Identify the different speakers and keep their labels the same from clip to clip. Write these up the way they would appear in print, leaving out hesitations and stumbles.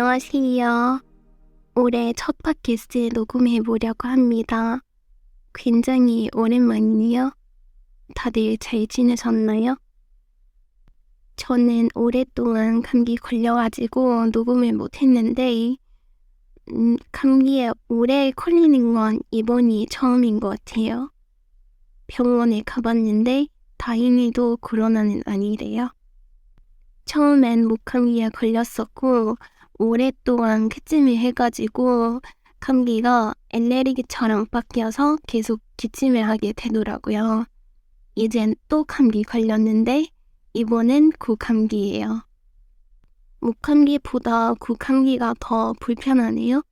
Speaker 1: 안녕하세요. 올해 첫 팟캐스트 녹음해 보려고 합니다. 굉장히 오랜만이네요. 다들 잘 지내셨나요? 저는 오랫동안 감기 걸려가지고 녹음을 못했는데 감기에 오래 걸리는 건 이번이 처음인 것 같아요. 병원에 가봤는데 다행히도 코로나는 아니래요. 처음엔 목감기에 걸렸었고 오랫동안 기침을 해가지고 감기가 알레르기처럼 바뀌어서 계속 기침을 하게 되더라고요. 이젠 또 감기 걸렸는데 이번엔 구감기예요. 목감기보다 구감기가 더 불편하네요.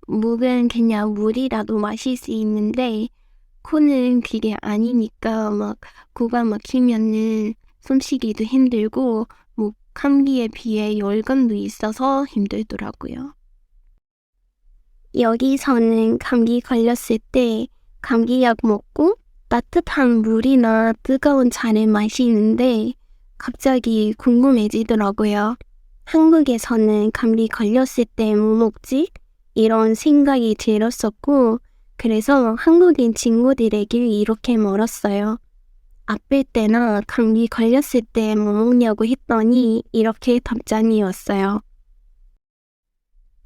Speaker 1: 목은 그냥 물이라도 마실 수 있는데 코는 그게 아니니까 코가 막히면은 숨쉬기도 힘들고 감기에 비해 열감도 있어서 힘들더라고요. 여기서는 감기 걸렸을 때 감기약 먹고 따뜻한 물이나 뜨거운 차를 마시는데 갑자기 궁금해지더라고요. 한국에서는 감기 걸렸을 때 뭐 먹지? 이런 생각이 들었었고 그래서 한국인 친구들에게 이렇게 물었어요. 아플 때나 감기 걸렸을 때 뭐 먹냐고 했더니 이렇게 답장이 왔어요.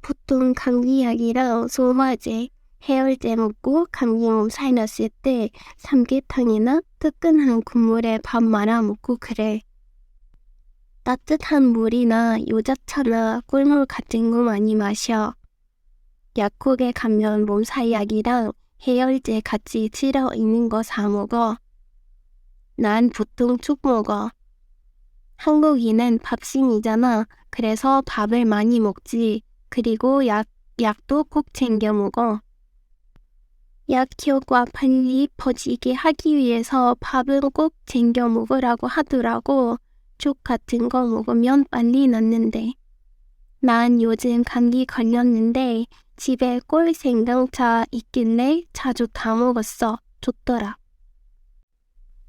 Speaker 1: 보통 감기약이랑 소화제, 해열제 먹고 감기 몸살 났을 때 삼계탕이나 뜨끈한 국물에 밥 말아 먹고 그래. 따뜻한 물이나 유자차나 꿀물 같은 거 많이 마셔. 약국에 가면 몸살약이랑 해열제 같이 들어있는 거 사 먹어. 난 보통 죽 먹어. 한국인은 밥신이잖아. 그래서 밥을 많이 먹지. 그리고 약도 꼭 챙겨 먹어. 약 효과 빨리 퍼지게 하기 위해서 밥은 꼭 챙겨 먹으라고 하더라고. 죽 같은 거 먹으면 빨리 낫는데. 난 요즘 감기 걸렸는데 집에 꿀 생강차 있길래 자주 다 먹었어. 좋더라.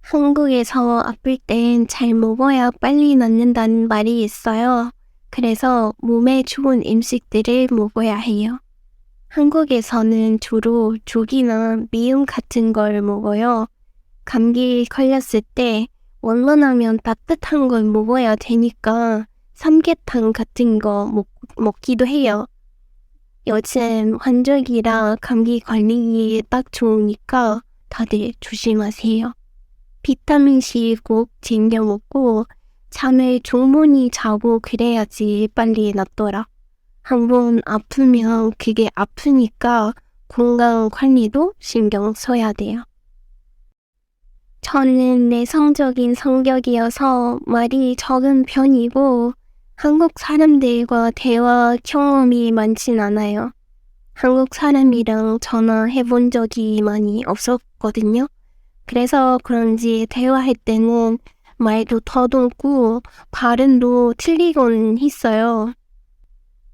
Speaker 1: 한국에서 아플 땐 잘 먹어야 빨리 낫는다는 말이 있어요. 그래서 몸에 좋은 음식들을 먹어야 해요. 한국에서는 주로 죽이나 미음 같은 걸 먹어요. 감기 걸렸을 때 원만하면 따뜻한 걸 먹어야 되니까 삼계탕 같은 거 먹기도 해요. 요즘 환절기라 감기 걸리기 딱 좋으니까 다들 조심하세요. 비타민C 꼭 챙겨 먹고 잠을 충분히 자고 그래야지 빨리 낫더라. 한번 아프면 그게 아프니까 건강 관리도 신경 써야 돼요. 저는 내성적인 성격이어서 말이 적은 편이고 한국 사람들과 대화 경험이 많진 않아요. 한국 사람이랑 전화해본 적이 많이 없었거든요. 그래서 그런지 대화할 때는 말도 더듬고 발음도 틀리곤 했어요.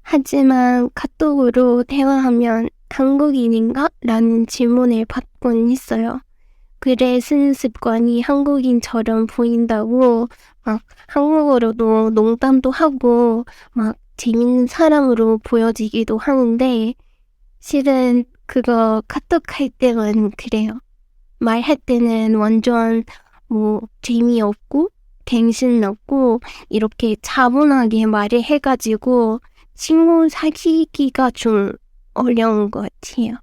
Speaker 1: 하지만 카톡으로 대화하면 한국인인가? 라는 질문을 받곤 했어요. 글에 쓰는 습관이 한국인처럼 보인다고 한국어로도 농담도 하고 재밌는 사람으로 보여지기도 하는데 실은 그거 카톡 할 때만 그래요. 말할 때는 완전 재미없고 갱신없고 이렇게 차분하게 말을 해가지고 친구 사귀기가 좀 어려운 것 같아요.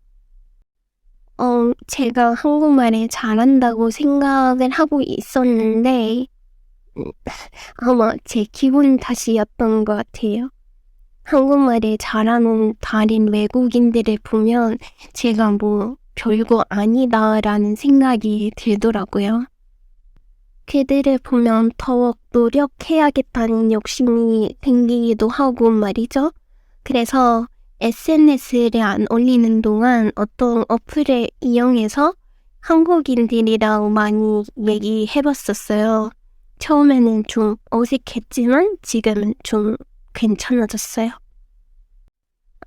Speaker 1: 제가 한국말을 잘한다고 생각을 하고 있었는데 아마 제 기분 탓이었던 것 같아요. 한국말을 잘하는 다른 외국인들을 보면 제가 별거 아니다라는 생각이 들더라고요. 그들을 보면 더욱 노력해야겠다는 욕심이 생기기도 하고 말이죠. 그래서 SNS를 안 올리는 동안 어떤 어플을 이용해서 한국인들이랑 많이 얘기해봤었어요. 처음에는 좀 어색했지만 지금은 좀 괜찮아졌어요.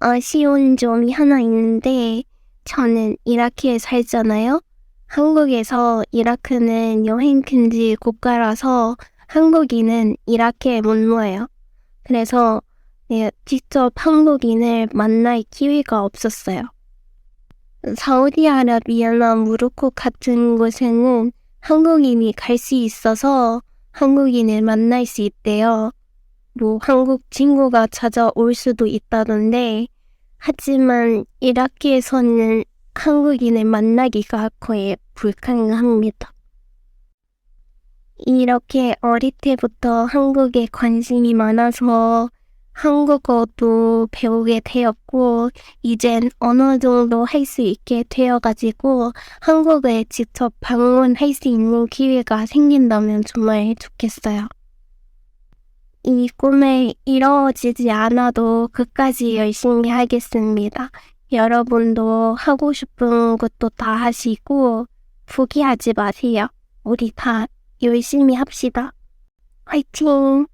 Speaker 1: 아쉬운 점이 하나 있는데 저는 이라크에 살잖아요. 한국에서 이라크는 여행 금지 국가라서 한국인은 이라크에 못 와요. 그래서 직접 한국인을 만날 기회가 없었어요. 사우디아라비아나 모로코 같은 곳에는 한국인이 갈 수 있어서 한국인을 만날 수 있대요. 한국 친구가 찾아올 수도 있다던데, 하지만 이라크에서는 한국인을 만나기가 거의 불가능합니다. 이렇게 어릴 때부터 한국에 관심이 많아서 한국어도 배우게 되었고, 이젠 어느 정도 할 수 있게 되어가지고 한국에 직접 방문할 수 있는 기회가 생긴다면 정말 좋겠어요. 이 꿈이 이루어지지 않아도 끝까지 열심히 하겠습니다. 여러분도 하고 싶은 것도 다 하시고 포기하지 마세요. 우리 다 열심히 합시다. 화이팅!